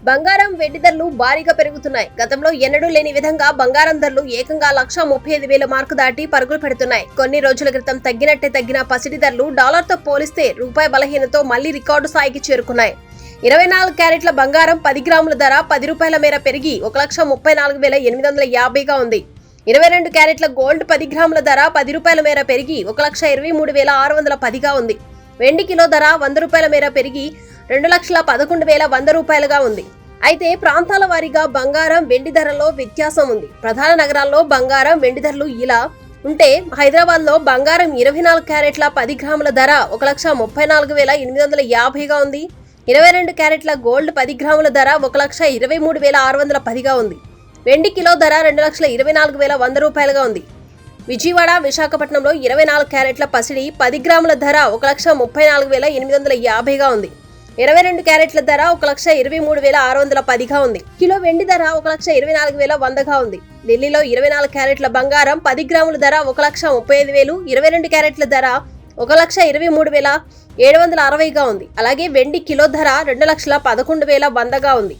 బంగారం, వెండి ధరలు భారీగా పెరుగుతున్నాయి. గతంలో ఎన్నడూ లేని విధంగా బంగారం ధరలు ఏకంగా 1,35,000 మార్కు దాటి పరుగులు పెడుతున్నాయి. కొన్ని రోజుల క్రితం తగ్గిన పసిడి ధరలు డాలర్తో పోలిస్తే రూపాయి బలహీనతో మళ్లీ రికార్డు స్థాయికి చేరుకున్నాయి. 24 క్యారెట్ల బంగారం 10 గ్రాముల ధర ₹10 మేర పెరిగి 1,34,850గా ఉంది. 22 క్యారెట్ల గోల్డ్ 10 గ్రాముల ధర ₹10 మేర పెరిగి 1,23,610గా ఉంది. వెండి కిలో ధర ₹100 మేర పెరిగి ₹2,11,100గా ఉంది. అయితే ప్రాంతాల వారీగా బంగారం, వెండి ధరల్లో వ్యత్యాసం ఉంది. ప్రధాన నగరాల్లో బంగారం, వెండి ధరలు ఇలా ఉంటే హైదరాబాద్ లో బంగారం 24 క్యారెట్ల 10 గ్రాముల ధర 1,34,850గా ఉంది. 22 క్యారెట్ల గోల్డ్ 10 గ్రాముల ధర 1,23,610గా ఉంది. వెండి కిలో ధర ₹2,24,100గా ఉంది. విజయవాడ, విశాఖపట్నంలో 24 క్యారెట్ల పసిడి 10 గ్రాముల ధర 1,34,850గా ఉంది. 22 క్యారెట్ల ధర 1,23,610గా ఉంది. కిలో వెండి ధర 1,24,100గా ఉంది. ఢిల్లీలో 24 క్యారెట్ల బంగారం 10 గ్రాముల ధర 1,35,000, 22 క్యారెట్ల ధర 1,23,760గా ఉంది. అలాగే వెండి కిలో ధర 2,11,100గా ఉంది.